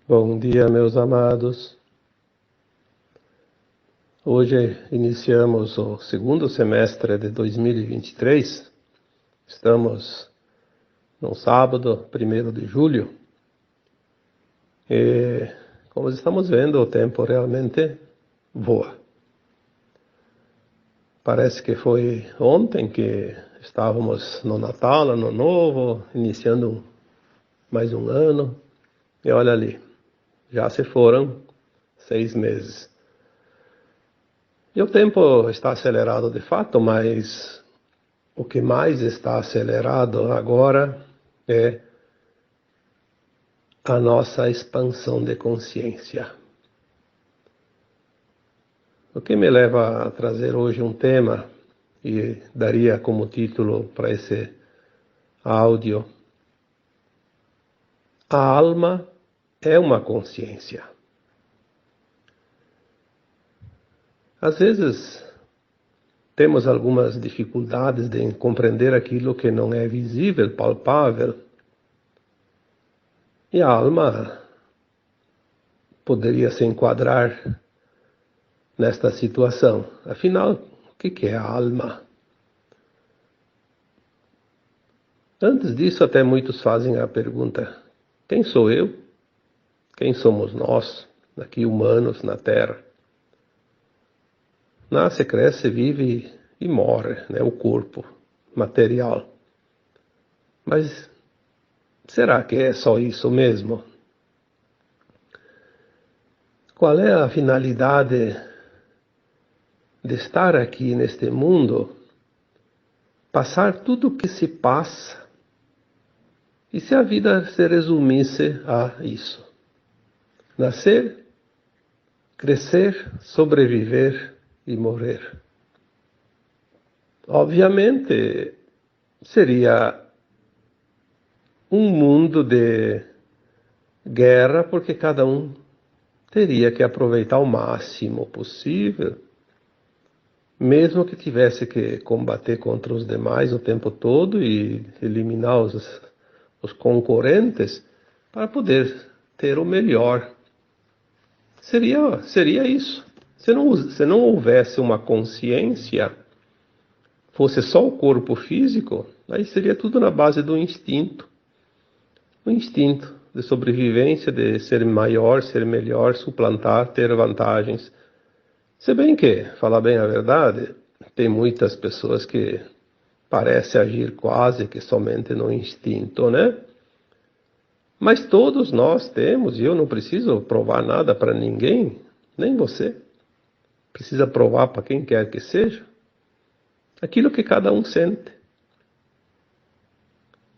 Bom dia, meus amados. Hoje iniciamos o segundo semestre de 2023. Estamos no sábado, 1º de julho. E, como estamos vendo, o tempo realmente voa. Parece que foi ontem que estávamos no Natal, Ano Novo, iniciando mais um ano. E olha ali, já se foram 6 meses. E o tempo está acelerado de fato, mas o que mais está acelerado agora é a nossa expansão de consciência. O que me leva a trazer hoje um tema, e daria como título para esse áudio: a alma é uma consciência. Às vezes temos algumas dificuldades de compreender aquilo que não é visível, palpável. E a alma poderia se enquadrar nesta situação. Afinal, o que é a alma? Antes disso, até muitos fazem a pergunta: quem sou eu? Quem somos nós, aqui humanos na Terra? Nasce, cresce, vive e morre, né? O corpo material. Mas será que é só isso mesmo? Qual é a finalidade de estar aqui neste mundo? Passar tudo o que se passa. E se a vida se resumisse a isso? Nascer, crescer, sobreviver e morrer. Obviamente, seria um mundo de guerra, porque cada um teria que aproveitar o máximo possível, mesmo que tivesse que combater contra os demais o tempo todo e eliminar os concorrentes para poder ter o melhor. Seria isso. Se não houvesse uma consciência, fosse só o corpo físico, aí seria tudo na base do instinto. O instinto de sobrevivência, de ser maior, ser melhor, suplantar, ter vantagens. Se bem que, falar bem a verdade, tem muitas pessoas que parecem agir quase que somente no instinto, né? Mas todos nós temos, e eu não preciso provar nada para ninguém, nem você precisa provar para quem quer que seja, aquilo que cada um sente.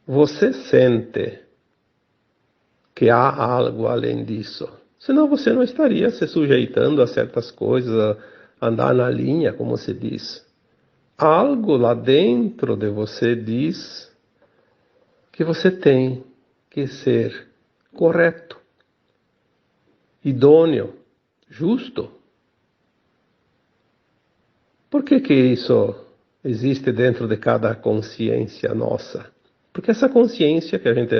Você sente que há algo além disso, senão você não estaria se sujeitando a certas coisas, a andar na linha, como se diz. Algo lá dentro de você diz que você tem que ser correto, idôneo, justo. Por que isso existe dentro de cada consciência nossa? Porque essa consciência que a gente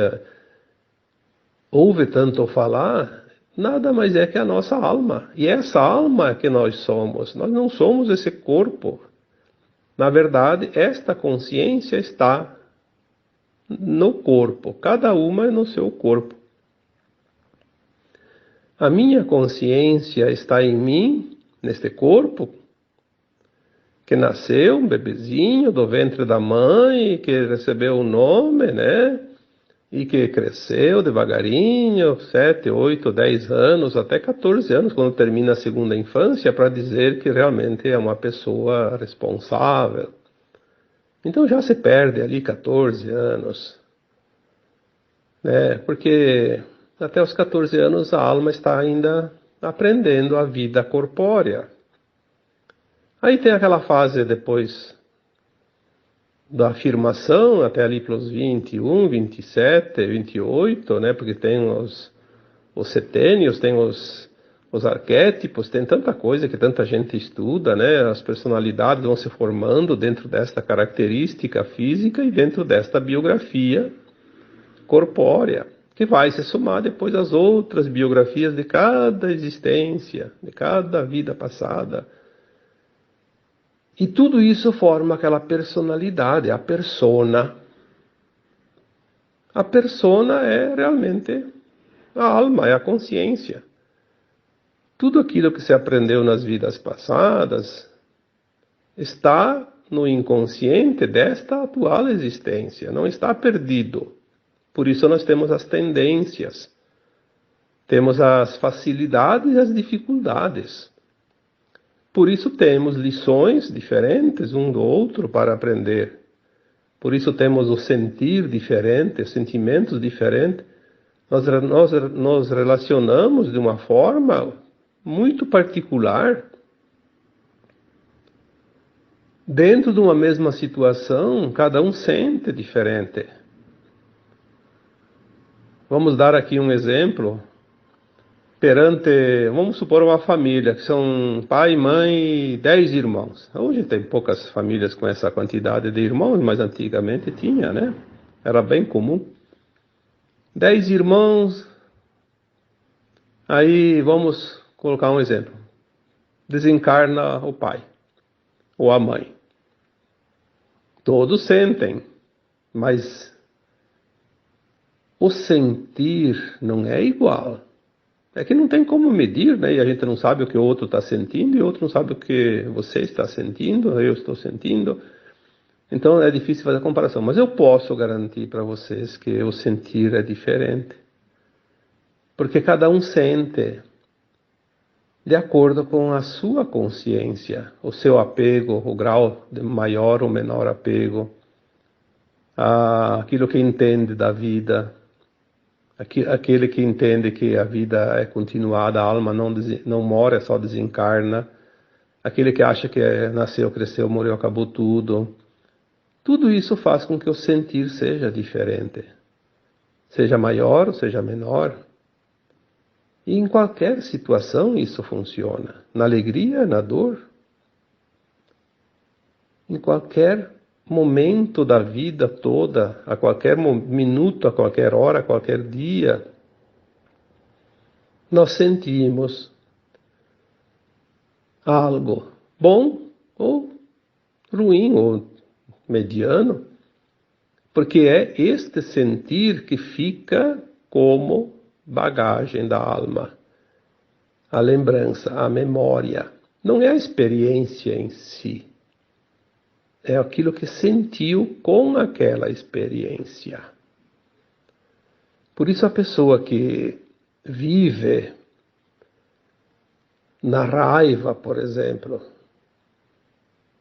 ouve tanto falar, nada mais é que a nossa alma. E é essa alma que nós somos. Nós não somos esse corpo. Na verdade, esta consciência está no corpo, cada uma é no seu corpo. A minha consciência está em mim, neste corpo, que nasceu, um bebezinho do ventre da mãe, que recebeu o nome, né? E que cresceu devagarinho, 7, 8, 10 anos, até 14 anos, quando termina a segunda infância, para dizer que realmente é uma pessoa responsável. Então já se perde ali 14 anos, né? Porque até os 14 anos a alma está ainda aprendendo a vida corpórea. Aí tem aquela fase depois da afirmação, até ali pelos 21, 27, 28, né? Porque tem os setênios, tem os arquétipos, tem tanta coisa que tanta gente estuda, né? As personalidades vão se formando dentro desta característica física e dentro desta biografia corpórea. que vai se somar depois às outras biografias de cada existência, de cada vida passada. E tudo isso forma aquela personalidade, a persona. A persona é realmente a alma, é a consciência. Tudo aquilo que se aprendeu nas vidas passadas está no inconsciente desta atual existência, não está perdido. Por isso nós temos as tendências, temos as facilidades e as dificuldades. Por isso temos lições diferentes um do outro para aprender. Por isso temos o sentir diferente, os sentimentos diferentes. Nós nos relacionamos de uma forma muito particular. Dentro de uma mesma situação, cada um sente diferente. Vamos dar aqui um exemplo. Vamos supor uma família, que são pai, mãe e 10 irmãos. Hoje tem poucas famílias com essa quantidade de irmãos, mas antigamente tinha, né? Era bem comum. 10 irmãos. Aí vamos colocar um exemplo. Desencarna o pai ou a mãe. Todos sentem, mas o sentir não é igual. É que não tem como medir, né? E a gente não sabe o que o outro está sentindo, e o outro não sabe o que você está sentindo, eu estou sentindo. Então é difícil fazer a comparação. Mas eu posso garantir para vocês que o sentir é diferente. Porque cada um sente de acordo com a sua consciência, o seu apego, o grau de maior ou menor apego, aquilo que entende da vida. Aquele que entende que a vida é continuada, a alma não mora, só desencarna. Aquele que acha que nasceu, cresceu, morreu, acabou tudo. Tudo isso faz com que o sentir seja diferente. Seja maior ou seja menor. E em qualquer situação isso funciona. Na alegria, na dor. Em qualquer momento da vida toda, a qualquer minuto, a qualquer hora, a qualquer dia, nós sentimos algo bom ou ruim ou mediano, porque é este sentir que fica como bagagem da alma, a lembrança, a memória. Não é a experiência em si. É aquilo que sentiu com aquela experiência. Por isso a pessoa que vive na raiva, por exemplo,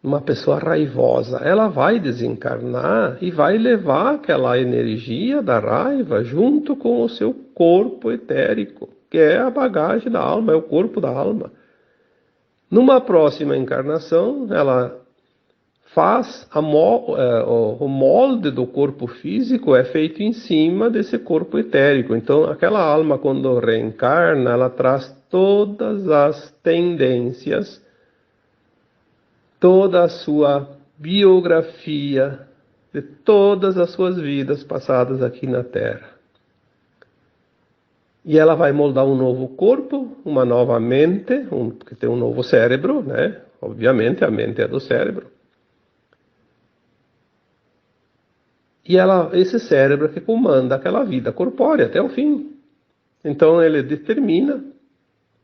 uma pessoa raivosa, ela vai desencarnar e vai levar aquela energia da raiva junto com o seu corpo etérico, que é a bagagem da alma, é o corpo da alma. Numa próxima encarnação, ela o molde do corpo físico é feito em cima desse corpo etérico. Então, aquela alma, quando reencarna, ela traz todas as tendências, toda a sua biografia de todas as suas vidas passadas aqui na Terra. E ela vai moldar um novo corpo, uma nova mente, porque tem um novo cérebro, né? Obviamente, a mente é do cérebro. E esse cérebro que comanda aquela vida corpórea até o fim. Então ele determina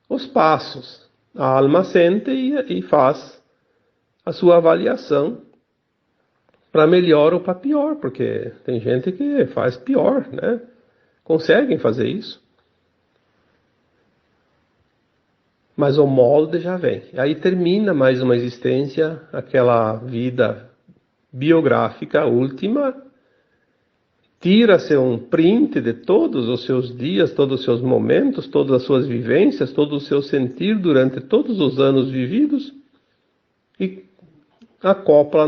os passos. A alma sente e faz a sua avaliação para melhor ou para pior, porque tem gente que faz pior, né? Conseguem fazer isso. Mas o molde já vem. Aí termina mais uma existência, aquela vida biográfica última. Tira-se um print de todos os seus dias, todos os seus momentos, todas as suas vivências, todo o seu sentir durante todos os anos vividos e acopla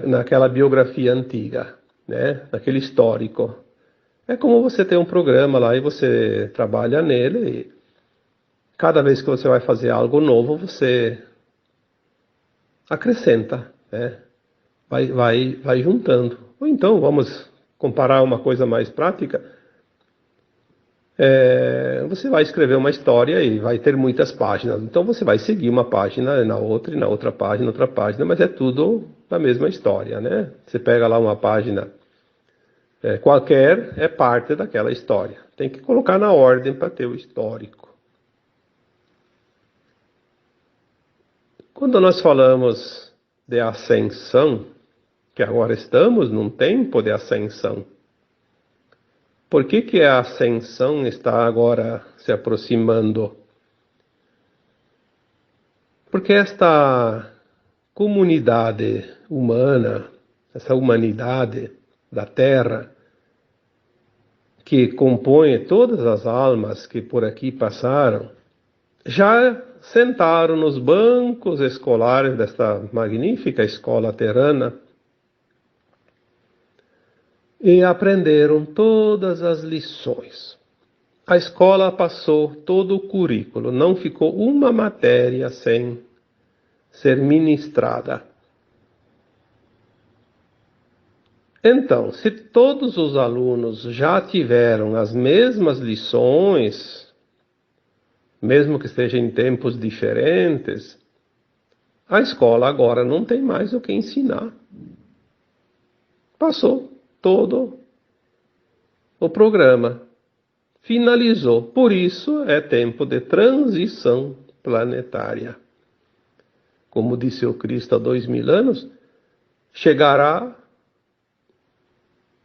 naquela biografia antiga, né? Naquele histórico. É como você tem um programa lá e você trabalha nele e cada vez que você vai fazer algo novo, você acrescenta, né? Vai juntando. Ou então vamos comparar uma coisa mais prática, você vai escrever uma história e vai ter muitas páginas. Então você vai seguir uma página na outra, e na outra página, outra página, mas é tudo a mesma história, né? Você pega lá uma página qualquer, é parte daquela história. Tem que colocar na ordem para ter o histórico. Quando nós falamos de ascensão, que agora estamos num tempo de ascensão, por que a ascensão está agora se aproximando? Porque esta comunidade humana, essa humanidade da Terra, que compõe todas as almas que por aqui passaram, já sentaram nos bancos escolares desta magnífica escola terrana e aprenderam todas as lições. A escola passou todo o currículo, não ficou uma matéria sem ser ministrada. Então, se todos os alunos já tiveram as mesmas lições, mesmo que estejam em tempos diferentes, a escola agora não tem mais o que ensinar. Passou todo o programa. Finalizou. Por isso é tempo de transição planetária. Como disse o Cristo há 2000 anos, chegará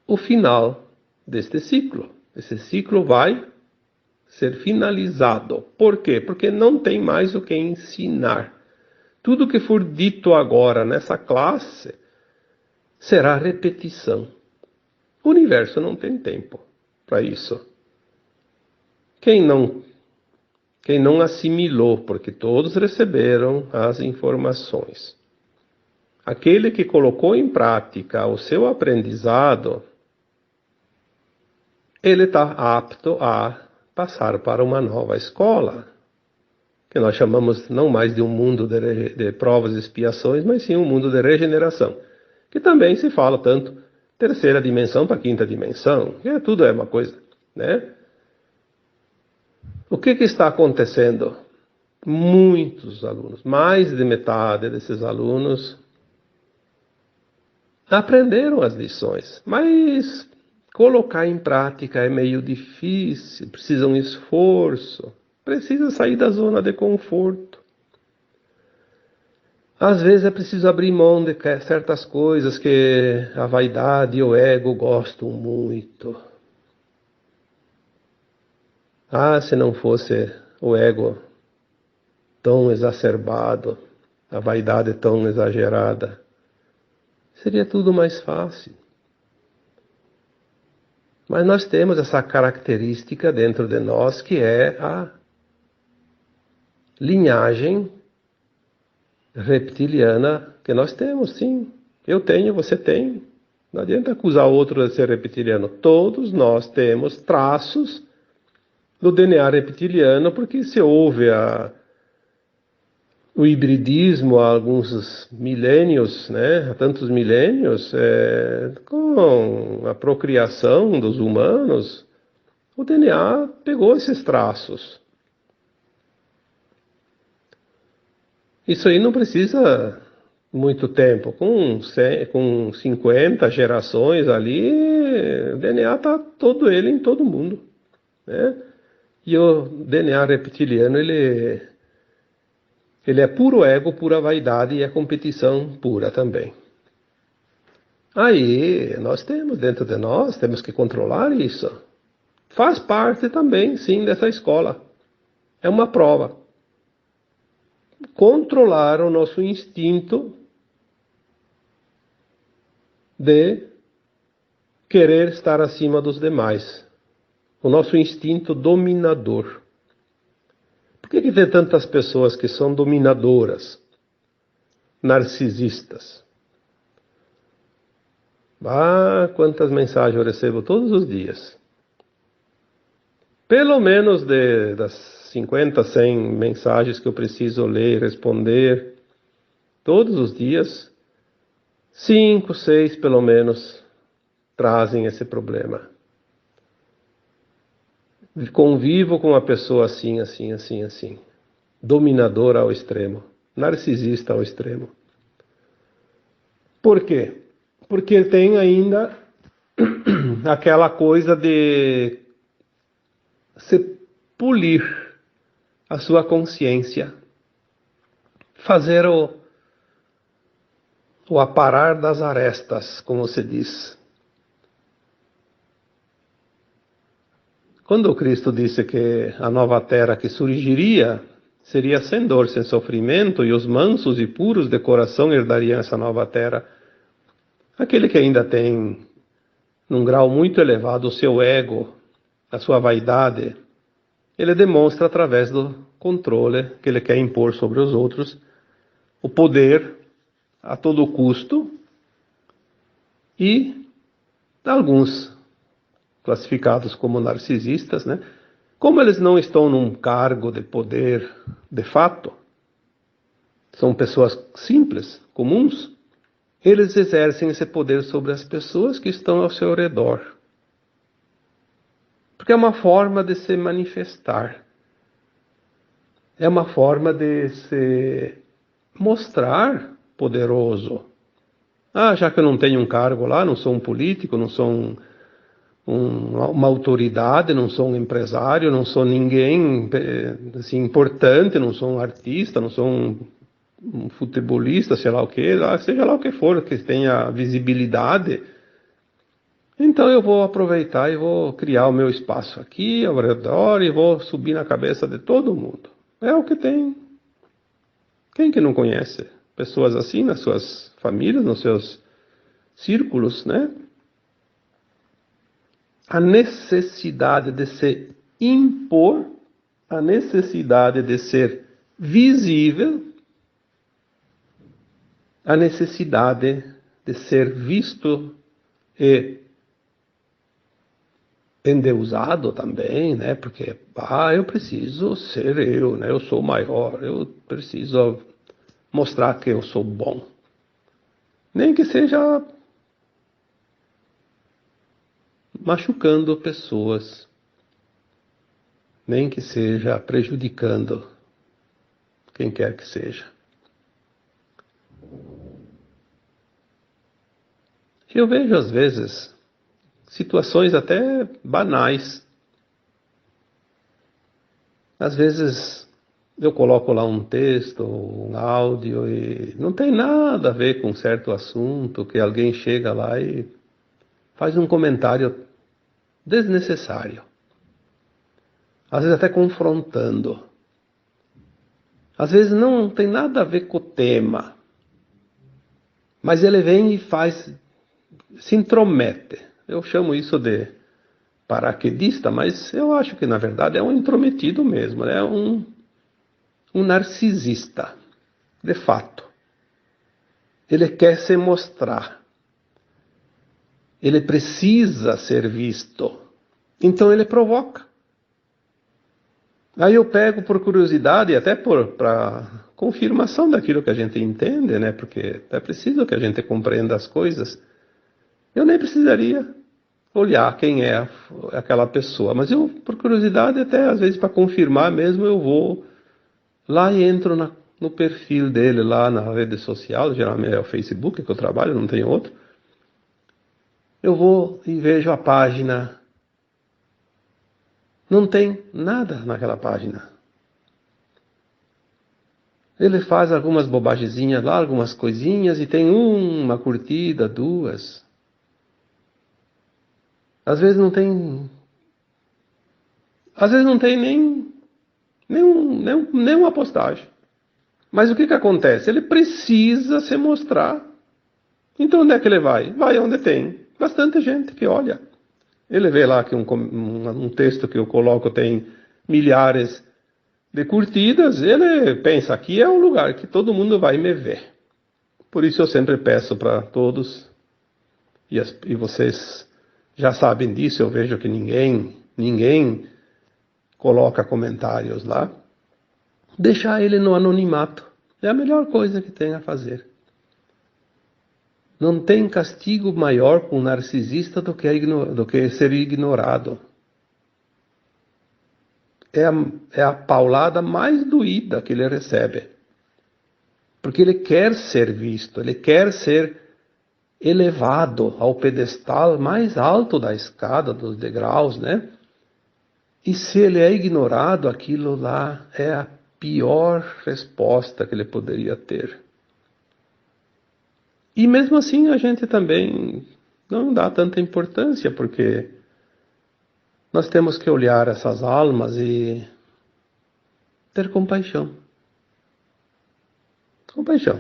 o final deste ciclo. Esse ciclo vai ser finalizado. Por quê? Porque não tem mais o que ensinar. Tudo que for dito agora nessa classe será repetição. O universo não tem tempo para isso. Quem não assimilou, porque todos receberam as informações. Aquele que colocou em prática o seu aprendizado, ele está apto a passar para uma nova escola, que nós chamamos não mais de um mundo de provas e expiações, mas sim um mundo de regeneração, que também se fala tanto terceira dimensão para quinta dimensão, que tudo é uma coisa, né? O que está acontecendo? Muitos alunos, mais de metade desses alunos, aprenderam as lições, mas colocar em prática é meio difícil, precisa um esforço, precisa sair da zona de conforto. Às vezes é preciso abrir mão de certas coisas que a vaidade e o ego gostam muito. Se não fosse o ego tão exacerbado, a vaidade tão exagerada, seria tudo mais fácil. Mas nós temos essa característica dentro de nós que é a linhagem reptiliana que nós temos, sim. Eu tenho, você tem. Não adianta acusar o outro de ser reptiliano. Todos nós temos traços do DNA reptiliano, porque se houve o hibridismo há alguns milênios, né, há tantos milênios, com a procriação dos humanos, o DNA pegou esses traços. Isso aí não precisa muito tempo. Com 50 gerações ali, o DNA está todo ele em todo mundo, né? E o DNA reptiliano, ele é puro ego, pura vaidade e é competição pura também. Aí, nós temos dentro de nós, temos que controlar isso. Faz parte também, sim, dessa escola. É uma prova. Controlar o nosso instinto de querer estar acima dos demais. O nosso instinto dominador. Por que tem tantas pessoas que são dominadoras, narcisistas? Quantas mensagens eu recebo todos os dias. Pelo menos das 50, 100 mensagens que eu preciso ler e responder todos os dias, 5, 6 pelo menos trazem esse problema. Convivo com uma pessoa assim, assim, assim, assim. Dominadora ao extremo. Narcisista ao extremo. Por quê? Porque tem ainda aquela coisa de se polir a sua consciência. Fazer o aparar das arestas, como se diz. Quando o Cristo disse que a nova terra que surgiria seria sem dor, sem sofrimento, e os mansos e puros de coração herdariam essa nova terra, aquele que ainda tem, num grau muito elevado, o seu ego, a sua vaidade, ele demonstra através do controle que ele quer impor sobre os outros, o poder a todo custo, e alguns classificados como narcisistas, né? Como eles não estão num cargo de poder de fato, são pessoas simples, comuns, eles exercem esse poder sobre as pessoas que estão ao seu redor. Porque é uma forma de se manifestar. É uma forma de se mostrar poderoso. Ah, já que eu não tenho um cargo lá, não sou um político, não sou uma autoridade, não sou um empresário, não sou ninguém assim, importante, não sou um artista, não sou um futebolista, sei lá o que, seja lá o que for, que tenha visibilidade, então eu vou aproveitar e vou criar o meu espaço aqui, ao redor, e vou subir na cabeça de todo mundo. É o que tem. Quem que não conhece pessoas assim nas suas famílias, nos seus círculos, né? A necessidade de se impor, a necessidade de ser visível, a necessidade de ser visto e endeusado também, né? Porque, eu preciso ser eu, né? Eu sou maior, eu preciso mostrar que eu sou bom. Nem que seja machucando pessoas, nem que seja prejudicando quem quer que seja. Eu vejo às vezes situações até banais. Às vezes eu coloco lá um texto, um áudio e não tem nada a ver com certo assunto, que alguém chega lá e faz um comentário desnecessário. Às vezes até confrontando. Às vezes não tem nada a ver com o tema. Mas ele vem e se intromete. Eu chamo isso de paraquedista, mas eu acho que na verdade é um intrometido mesmo, é um narcisista, de fato. Ele quer se mostrar. Ele precisa ser visto. Então ele provoca. Aí eu pego por curiosidade, até para confirmação daquilo que a gente entende, né? Porque é preciso que a gente compreenda as coisas. Eu nem precisaria olhar quem é aquela pessoa, mas eu, por curiosidade, até às vezes para confirmar mesmo, eu vou lá e entro no perfil dele lá na rede social, geralmente é o Facebook que eu trabalho, não tem outro. Eu vou e vejo a página. Não tem nada naquela página. Ele faz algumas bobagezinhas lá, algumas coisinhas, e tem uma curtida, duas. Às vezes não tem nenhuma postagem. Mas o que acontece? Ele precisa se mostrar. Então onde é que ele vai? Vai onde tem bastante gente que olha. Ele vê lá que um texto que eu coloco tem milhares de curtidas, ele pensa, aqui é um lugar que todo mundo vai me ver. Por isso eu sempre peço para todos, e vocês já sabem disso, eu vejo que ninguém coloca comentários lá, deixar ele no anonimato. É a melhor coisa que tem a fazer. Não tem castigo maior para um narcisista do que ser ignorado. É a paulada mais doída que ele recebe. Porque ele quer ser visto, ele quer ser elevado ao pedestal mais alto da escada, dos degraus, né? E se ele é ignorado, aquilo lá é a pior resposta que ele poderia ter. E mesmo assim a gente também não dá tanta importância, porque nós temos que olhar essas almas e ter compaixão. Compaixão.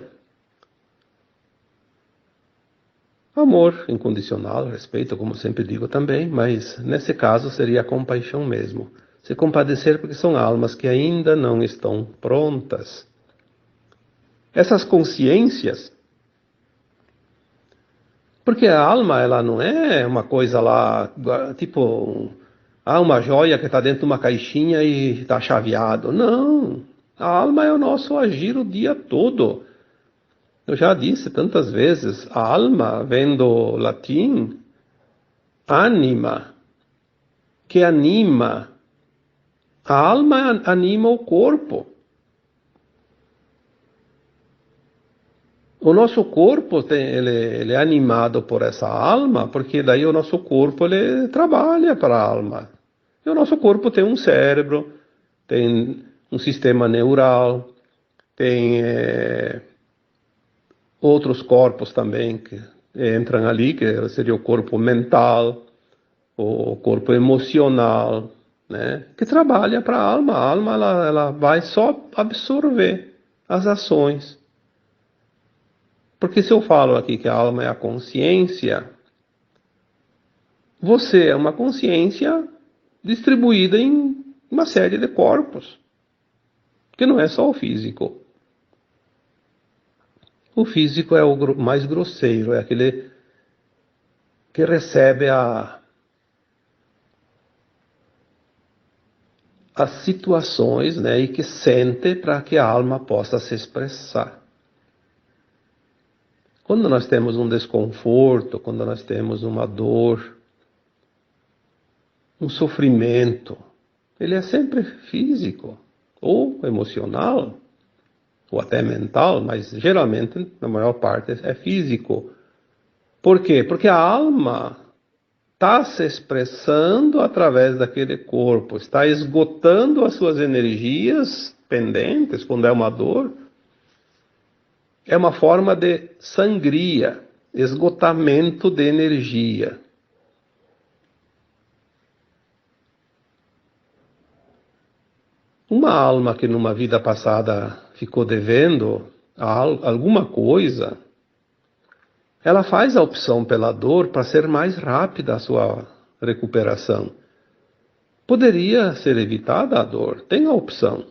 Amor incondicional, respeito, como sempre digo também, mas nesse caso seria a compaixão mesmo. Se compadecer porque são almas que ainda não estão prontas. Essas consciências, porque a alma ela não é uma coisa lá, tipo, uma joia que está dentro de uma caixinha e está chaveado. Não, a alma é o nosso agir o dia todo. Eu já disse tantas vezes, a alma vem do latim anima, que anima. A alma anima o corpo. O nosso corpo ele é animado por essa alma, porque daí o nosso corpo ele trabalha para a alma. E o nosso corpo tem um cérebro, tem um sistema neural, tem outros corpos também que entram ali, que seria o corpo mental, o corpo emocional, né? Que trabalha para a alma. A alma ela vai só absorver as ações. Porque se eu falo aqui que a alma é a consciência, você é uma consciência distribuída em uma série de corpos, que não é só o físico. O físico é o mais grosseiro, é aquele que recebe as situações, né, e que sente para que a alma possa se expressar. Quando nós temos um desconforto, quando nós temos uma dor, um sofrimento, ele é sempre físico, ou emocional, ou até mental, mas geralmente, na maior parte, é físico. Por quê? Porque a alma está se expressando através daquele corpo, está esgotando as suas energias pendentes, quando é uma dor. É uma forma de sangria, esgotamento de energia. Uma alma que numa vida passada ficou devendo alguma coisa, ela faz a opção pela dor para ser mais rápida a sua recuperação. Poderia ser evitada a dor, tem a opção.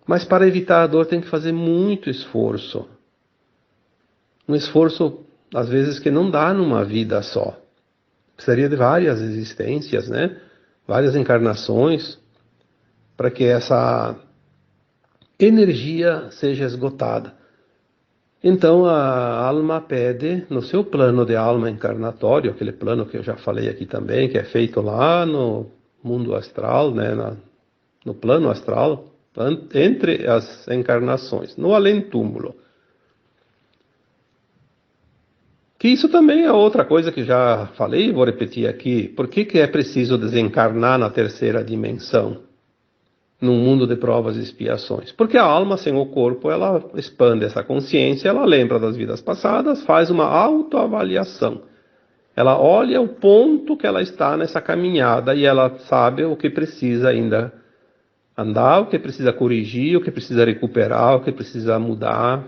Mas para evitar a dor tem que fazer muito esforço. Um esforço, às vezes, que não dá numa vida só. Precisaria de várias existências, né? Várias encarnações, para que essa energia seja esgotada. Então a alma pede, no seu plano de alma encarnatório, aquele plano que eu já falei aqui também, que é feito lá no mundo astral, né? No plano astral, entre as encarnações, no além-túmulo. Que isso também é outra coisa que já falei e vou repetir aqui. Por que é preciso desencarnar na terceira dimensão, num mundo de provas e expiações? Porque a alma sem o corpo, ela expande essa consciência, ela lembra das vidas passadas, faz uma autoavaliação. Ela olha o ponto que ela está nessa caminhada e ela sabe o que precisa ainda andar, o que precisa corrigir, o que precisa recuperar, o que precisa mudar.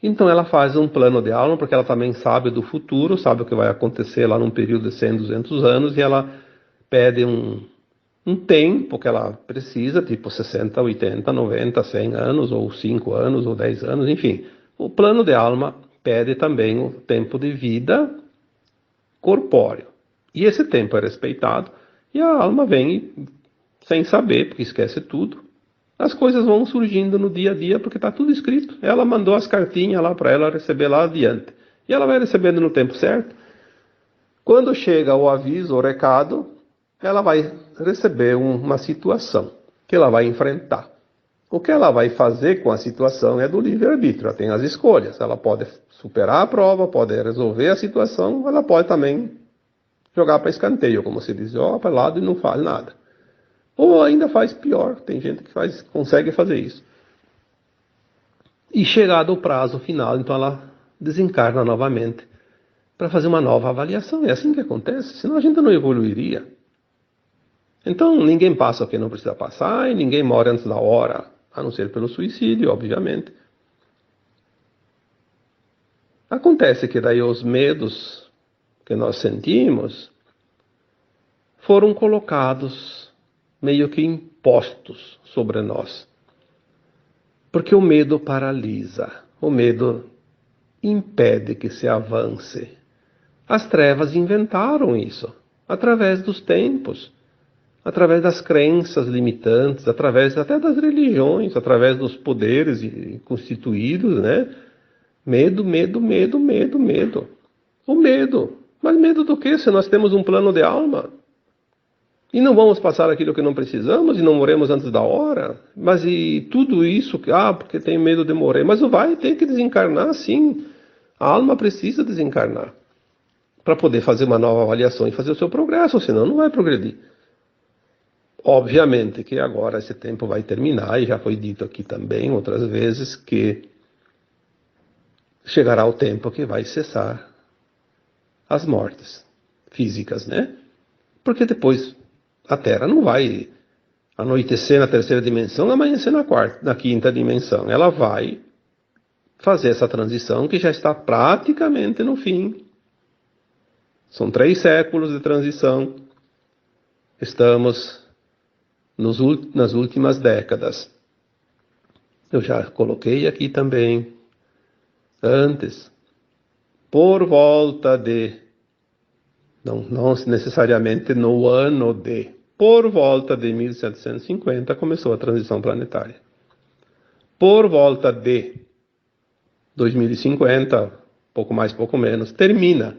Então ela faz um plano de alma, porque ela também sabe do futuro, sabe o que vai acontecer lá num período de 100, 200 anos, e ela pede um tempo que ela precisa, tipo 60, 80, 90, 100 anos, ou 5 anos, ou 10 anos, enfim. O plano de alma pede também o tempo de vida corpóreo. E esse tempo é respeitado, e a alma vem sem saber, porque esquece tudo, As coisas vão surgindo no dia a dia porque está tudo escrito. Ela mandou as cartinhas lá para ela receber lá adiante. E ela vai recebendo no tempo certo. Quando chega o aviso, o recado, ela vai receber uma situação que ela vai enfrentar. O que ela vai fazer com a situação é do livre-arbítrio. Ela tem as escolhas. Ela pode superar a prova, pode resolver a situação, ela pode também jogar para escanteio, como se diz, ó, para lado e não faz nada. Ou ainda faz pior, tem gente que consegue fazer isso. E chegado o prazo final, então ela desencarna novamente para fazer uma nova avaliação. É assim que acontece, senão a gente não evoluiria. Então ninguém passa o que não precisa passar e ninguém morre antes da hora, a não ser pelo suicídio, obviamente. Acontece que daí os medos que nós sentimos foram colocados meio que impostos sobre nós. Porque o medo paralisa, o medo impede que se avance. As trevas inventaram isso, através dos tempos, através das crenças limitantes, através até das religiões, através dos poderes constituídos, né? Medo, medo, medo, medo, medo. O medo. Mas medo do quê? Se nós temos um plano de alma. E não vamos passar aquilo que não precisamos e não morremos antes da hora. Mas e tudo isso, porque tenho medo de morrer. Mas vai ter que desencarnar, sim. A alma precisa desencarnar para poder fazer uma nova avaliação e fazer o seu progresso, senão não vai progredir. Obviamente que agora esse tempo vai terminar, e já foi dito aqui também outras vezes que chegará o tempo que vai cessar as mortes físicas, né? Porque depois a Terra não vai anoitecer na terceira dimensão, amanhecer na quinta dimensão. Ela vai fazer essa transição que já está praticamente no fim. São 3 séculos de transição. Estamos nas últimas décadas. Eu já coloquei aqui também, antes, por volta de, não necessariamente no ano de, por volta de 1750 começou a transição planetária. Por volta de 2050, pouco mais, pouco menos, termina.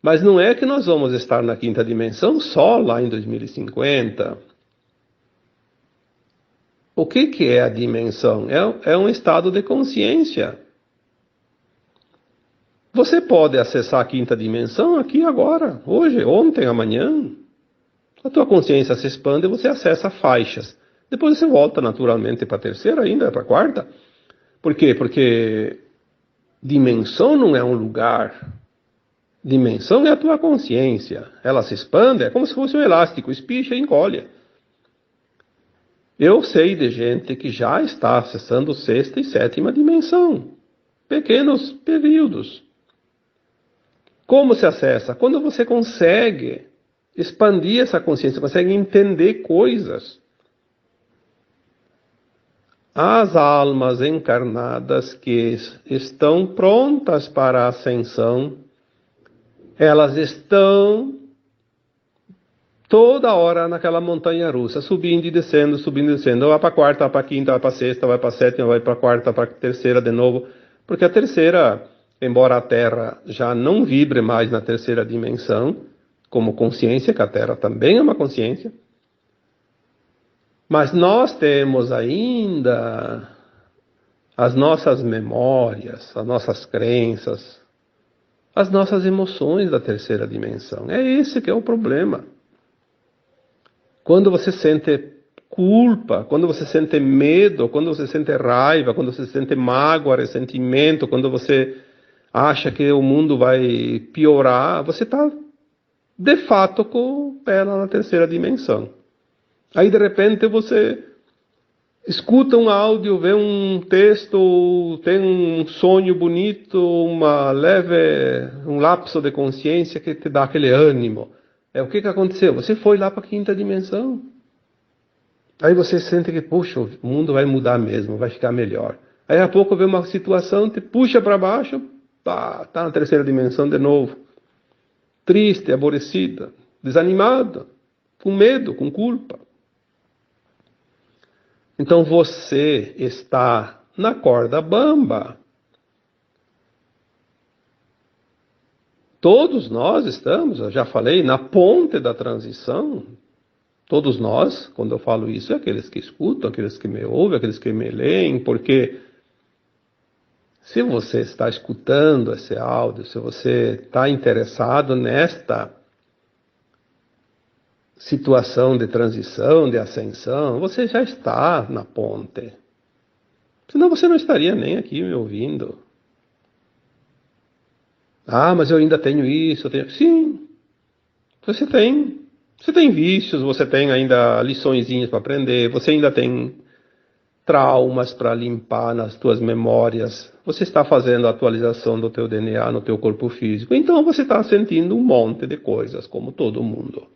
Mas não é que nós vamos estar na quinta dimensão só lá em 2050. O que é a dimensão? É um estado de consciência. Você pode acessar a quinta dimensão aqui agora, hoje, ontem, amanhã. A tua consciência se expande e você acessa faixas. Depois você volta naturalmente para a terceira ainda, para a quarta. Por quê? Porque dimensão não é um lugar. Dimensão é a tua consciência. Ela se expande, é como se fosse um elástico, espicha e encolhe. Eu sei de gente que já está acessando sexta e sétima dimensão. Pequenos períodos. Como se acessa? Quando você consegue expandir essa consciência, consegue entender coisas. As almas encarnadas que estão prontas para a ascensão, elas estão toda hora naquela montanha russa, subindo e descendo, subindo e descendo. Vai para a quarta, vai para a quinta, vai para a sexta, vai para a sétima, vai para a quarta, para a terceira de novo. Porque a terceira, embora a Terra já não vibre mais na terceira dimensão, como consciência, que a Terra também é uma consciência, mas nós temos ainda as nossas memórias, as nossas crenças, as nossas emoções da terceira dimensão. É esse que é o problema. Quando você sente culpa, quando você sente medo, quando você sente raiva, quando você sente mágoa, ressentimento, quando você acha que o mundo vai piorar, você está, de fato, com o pé lá na terceira dimensão. Aí, de repente, você escuta um áudio, vê um texto, tem um sonho bonito, um lapso de consciência que te dá aquele ânimo. O que aconteceu? Você foi lá para a quinta dimensão. Aí você sente que, puxa, o mundo vai mudar mesmo, vai ficar melhor. Aí a pouco vê uma situação, te puxa para baixo, tá na terceira dimensão de novo. Triste, aborrecida, desanimada, com medo, com culpa. Então você está na corda bamba. Todos nós estamos, eu já falei, na ponte da transição. Todos nós, quando eu falo isso, é aqueles que escutam, aqueles que me ouvem, aqueles que me leem, porque se você está escutando esse áudio, se você está interessado nesta situação de transição, de ascensão, você já está na ponte. Senão você não estaria nem aqui me ouvindo. Ah, mas eu ainda tenho isso, eu tenho... Sim, você tem. Você tem vícios, você tem ainda liçõezinhas para aprender, você ainda tem traumas para limpar nas tuas memórias. Você está fazendo a atualização do teu DNA no teu corpo físico. Então você está sentindo um monte de coisas, como todo mundo.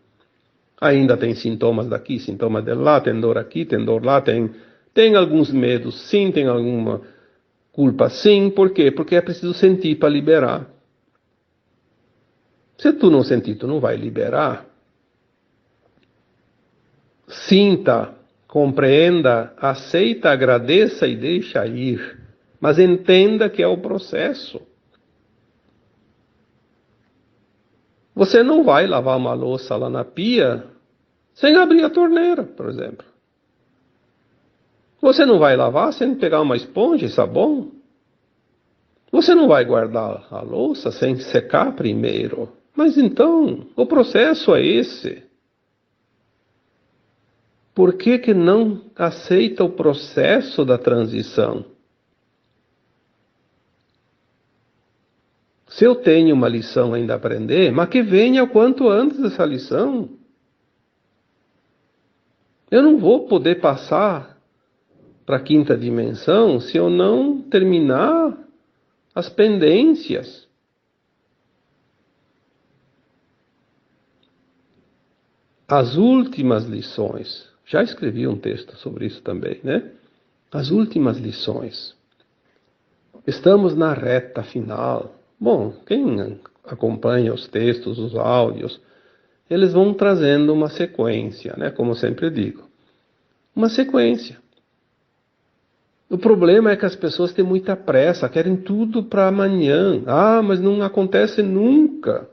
Ainda tem sintomas daqui, sintomas de lá, tem dor aqui, tem dor lá, tem alguns medos sim, tem alguma culpa sim. Por quê? Porque é preciso sentir para liberar. Se tu não sentir, tu não vai liberar. Sinta, compreenda, aceita, agradeça e deixa ir. Mas entenda que é o processo. Você não vai lavar uma louça lá na pia sem abrir a torneira, por exemplo. Você não vai lavar sem pegar uma esponja e sabão. Você não vai guardar a louça sem secar primeiro. Mas então, o processo é esse. Por que não aceita o processo da transição? Se eu tenho uma lição ainda a aprender, mas que venha o quanto antes essa lição. Eu não vou poder passar para a quinta dimensão se eu não terminar as pendências. As últimas lições. Já escrevi um texto sobre isso também, né? As últimas lições. Estamos na reta final. Bom, quem acompanha os textos, os áudios, eles vão trazendo uma sequência, né? Como eu sempre digo. Uma sequência. O problema é que as pessoas têm muita pressa, querem tudo para amanhã. Ah, mas não acontece nunca.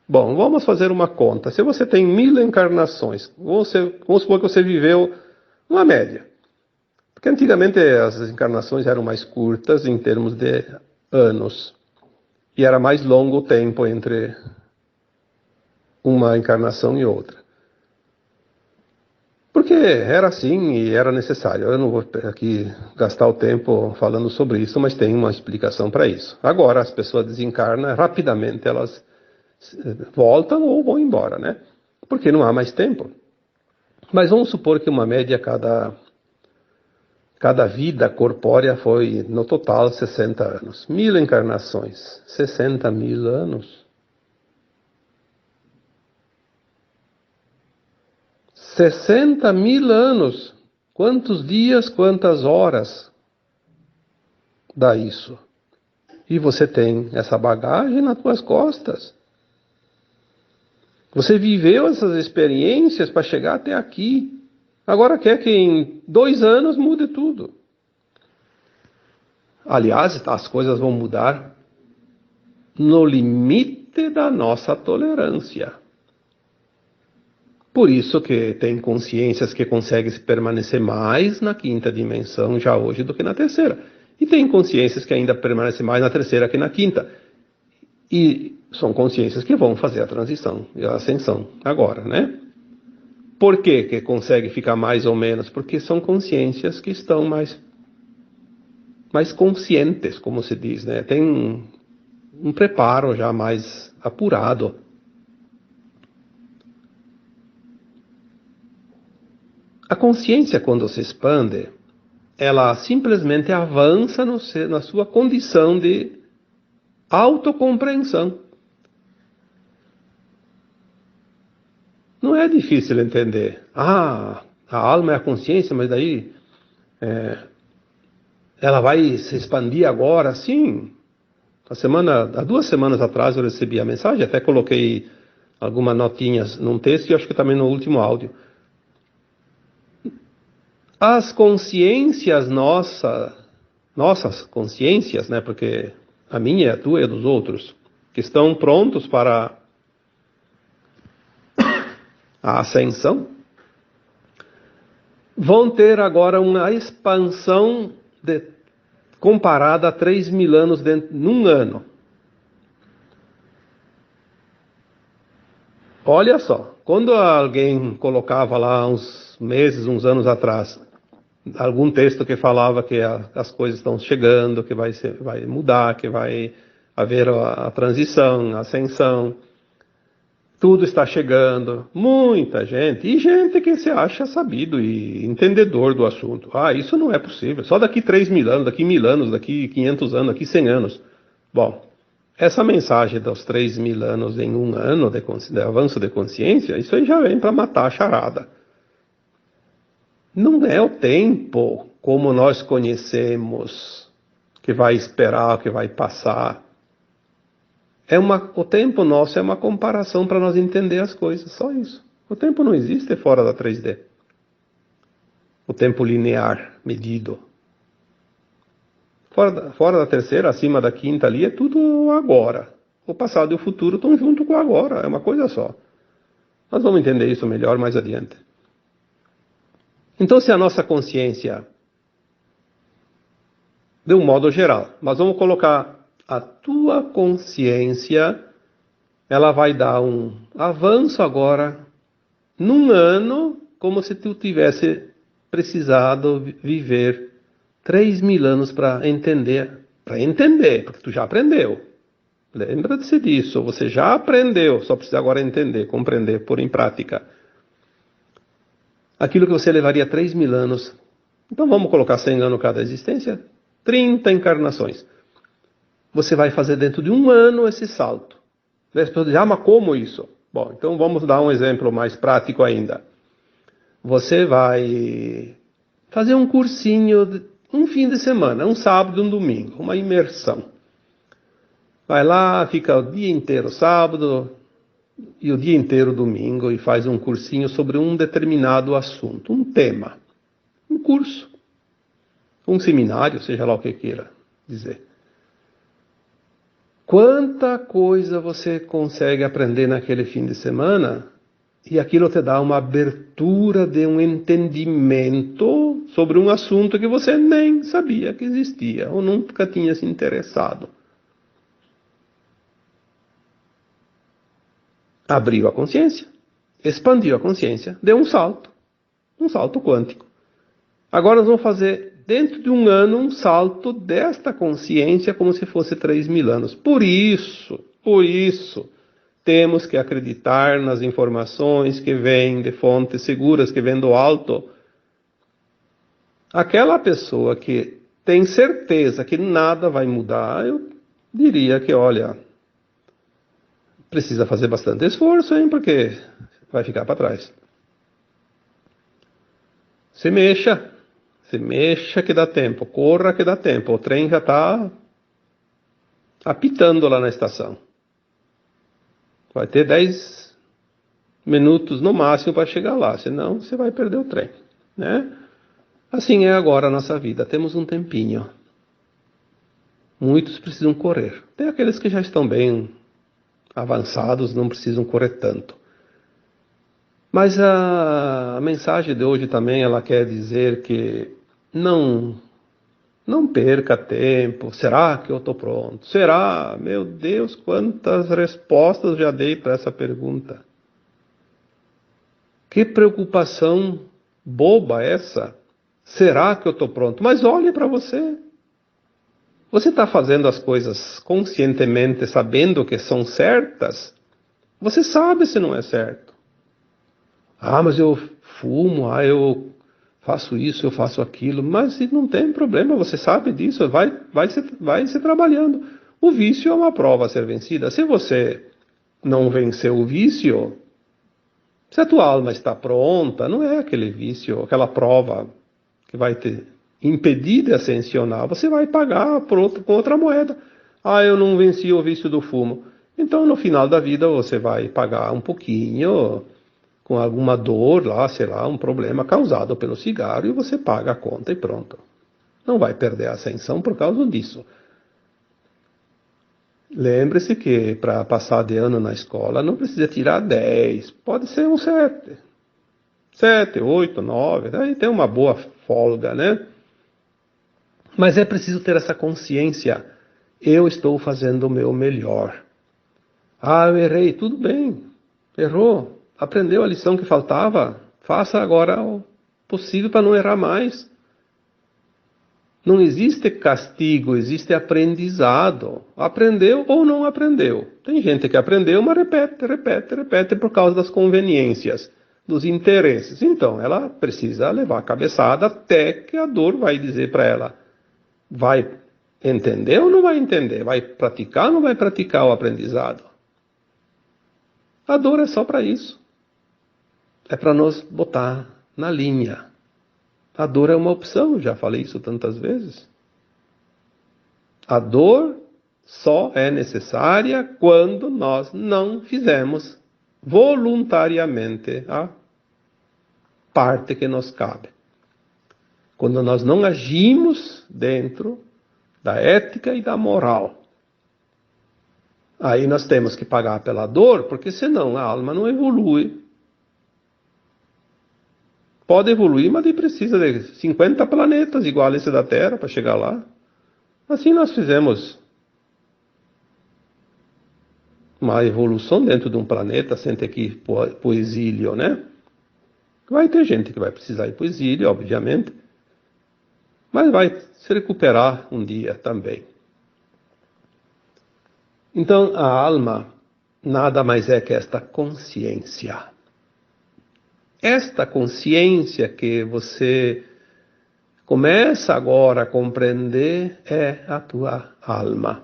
Bom, vamos fazer uma conta. Se você tem 1000 encarnações, vamos supor que você viveu uma média. Porque antigamente as encarnações eram mais curtas em termos de anos. E era mais longo o tempo entre uma encarnação e outra. Porque era assim e era necessário. Eu não vou aqui gastar o tempo falando sobre isso, mas tem uma explicação para isso. Agora as pessoas desencarnam, rapidamente elas voltam ou vão embora, né? Porque não há mais tempo. Mas vamos supor que uma média cada vida corpórea foi, no total, 60 anos. 1000 encarnações, 60.000 anos. 60.000 anos. Quantos dias, quantas horas dá isso? E você tem essa bagagem nas tuas costas. Você viveu essas experiências para chegar até aqui. Agora quer que em 2 anos mude tudo. Aliás, as coisas vão mudar no limite da nossa tolerância. Por isso que tem consciências que conseguem permanecer mais na quinta dimensão já hoje do que na terceira. E tem consciências que ainda permanecem mais na terceira que na quinta. E são consciências que vão fazer a transição e a ascensão agora, né? Por que consegue ficar mais ou menos? Porque são consciências que estão mais conscientes, como se diz, né? Tem um preparo já mais apurado. A consciência, quando se expande, ela simplesmente avança na sua condição de autocompreensão. Não é difícil entender. Ah, a alma é a consciência, mas daí ela vai se expandir agora? Sim. Há 2 semanas atrás eu recebi a mensagem, até coloquei algumas notinhas num texto e acho que também no último áudio. as consciências nossas consciências, né? Porque a minha, a tua e a dos outros, que estão prontos para a ascensão, vão ter agora uma expansão comparada a 3.000 anos num ano. Olha só, quando alguém colocava lá uns meses, uns anos atrás, algum texto que falava que as coisas estão chegando, que vai mudar, que vai haver a transição, a ascensão, tudo está chegando, muita gente, e gente que se acha sabido e entendedor do assunto. Isso não é possível, só daqui 3.000 anos, daqui 1.000 anos, daqui 500 anos, daqui 100 anos. Bom, essa mensagem dos 3.000 anos em um ano de avanço de consciência, isso aí já vem para matar a charada. Não é o tempo como nós conhecemos, que vai esperar, que vai passar. O tempo nosso é uma comparação para nós entender as coisas, só isso. O tempo não existe fora da 3D. O tempo linear, medido. Fora da terceira, acima da quinta ali, é tudo agora. O passado e o futuro estão junto com o agora, é uma coisa só. Nós vamos entender isso melhor mais adiante. Então, se a nossa consciência, de um modo geral, nós vamos colocar a tua consciência, ela vai dar um avanço agora, num ano, como se tu tivesse precisado viver 3.000 anos para entender, porque tu já aprendeu. Lembra-se disso, você já aprendeu, só precisa agora entender, compreender, pôr em prática. Aquilo que você levaria 3.000 anos, então vamos colocar 100 anos cada existência, 30 encarnações. Você vai fazer dentro de um ano esse salto. As pessoas dizem, mas como isso? Bom, então vamos dar um exemplo mais prático ainda. Você vai fazer um cursinho, um fim de semana, um sábado e um domingo, uma imersão. Vai lá, fica o dia inteiro sábado e o dia inteiro domingo e faz um cursinho sobre um determinado assunto, um tema, um curso, um seminário, seja lá o que queira dizer. Quanta coisa você consegue aprender naquele fim de semana e aquilo te dá uma abertura de um entendimento sobre um assunto que você nem sabia que existia ou nunca tinha se interessado. Abriu a consciência, expandiu a consciência, deu um salto quântico. Agora nós vamos fazer, dentro de um ano, um salto desta consciência como se fosse 3.000 anos. Por isso, temos que acreditar nas informações que vêm de fontes seguras, que vêm do alto. Aquela pessoa que tem certeza que nada vai mudar, eu diria que, olha, precisa fazer bastante esforço, hein, porque vai ficar para trás. Se mexa que dá tempo, corra que dá tempo, o trem já está apitando lá na estação. Vai ter 10 minutos no máximo para chegar lá, senão você vai perder o trem, né? Assim é agora a nossa vida, temos um tempinho. Muitos precisam correr. Tem aqueles que já estão bem avançados, não precisam correr tanto. Mas a mensagem de hoje também, ela quer dizer que não perca tempo. Será que eu estou pronto? Será? Meu Deus, quantas respostas já dei para essa pergunta. Que preocupação boba essa. Será que eu estou pronto? Mas olhe para você. Você está fazendo as coisas conscientemente, sabendo que são certas? Você sabe se não é certo. Mas eu fumo, eu faço isso, eu faço aquilo. Mas não tem problema, você sabe disso, vai se trabalhando. O vício é uma prova a ser vencida. Se você não venceu o vício, se a tua alma está pronta, não é aquele vício, aquela prova que vai te impedir de ascensionar, você vai pagar com outra moeda. Eu não venci o vício do fumo. Então, no final da vida, você vai pagar um pouquinho com alguma dor lá, sei lá, um problema causado pelo cigarro, e você paga a conta e pronto. Não vai perder a ascensão por causa disso. Lembre-se que para passar de ano na escola não precisa tirar 10, pode ser um 7. 7, 8, 9, aí tem uma boa folga, né? Mas é preciso ter essa consciência. Eu estou fazendo o meu melhor. Ah, eu errei, tudo bem. Errou. Aprendeu a lição que faltava. Faça agora o possível para não errar mais. Não existe castigo, existe aprendizado. Aprendeu ou não aprendeu. Tem gente que aprendeu, mas repete por causa das conveniências, dos interesses. Então, ela precisa levar a cabeçada até que a dor vai dizer para ela: vai entender ou não vai entender? Vai praticar ou não vai praticar o aprendizado? A dor é só para isso. É para nos botar na linha. A dor é uma opção, já falei isso tantas vezes. A dor só é necessária quando nós não fizemos voluntariamente a parte que nos cabe. Quando nós não agimos dentro da ética e da moral. Aí nós temos que pagar pela dor, porque senão a alma não evolui. Pode evoluir, mas ele precisa de 50 planetas igual a esse da Terra para chegar lá. Assim nós fizemos uma evolução dentro de um planeta sem ter que ir para o exílio, né? Vai ter gente que vai precisar ir para o exílio, obviamente, mas vai se recuperar um dia também. Então a alma nada mais é que esta consciência. Esta consciência que você começa agora a compreender é a tua alma,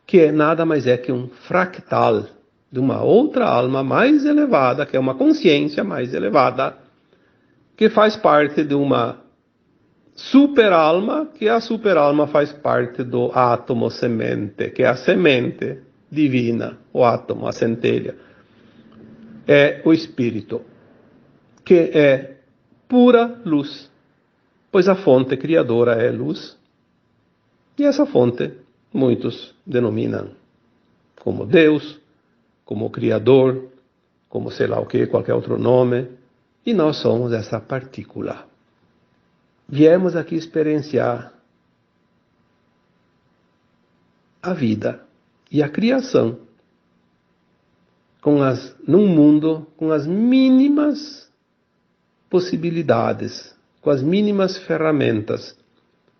que nada mais é que um fractal de uma outra alma mais elevada, que é uma consciência mais elevada, que faz parte de uma super-alma, que a super-alma faz parte do átomo semente, que é a semente divina, o átomo, a centelha. É o espírito, que é pura luz, pois a fonte criadora é luz, e essa fonte muitos denominam como Deus, como Criador, como sei lá o que, qualquer outro nome, e nós somos essa partícula. Viemos aqui experienciar a vida e a criação num mundo com as mínimas possibilidades, com as mínimas ferramentas,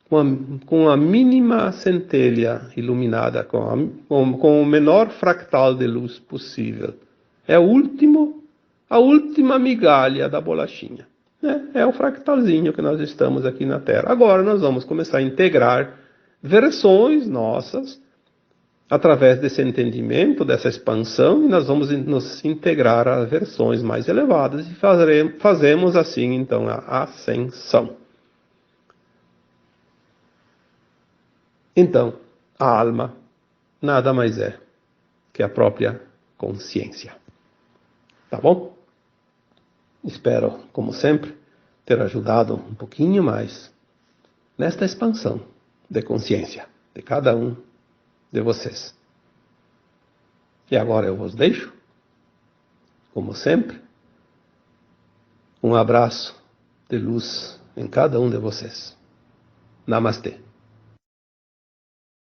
com a mínima centelha iluminada, com o menor fractal de luz possível. É a última migalha da bolachinha. É o fractalzinho que nós estamos aqui na Terra. Agora nós vamos começar a integrar versões nossas, através desse entendimento, dessa expansão, e nós vamos nos integrar a versões mais elevadas e fazemos assim então a ascensão. Então, a alma nada mais é que a própria consciência. Tá bom? Espero, como sempre, ter ajudado um pouquinho mais nesta expansão de consciência de cada um de vocês. E agora eu vos deixo, como sempre, um abraço de luz em cada um de vocês. Namastê.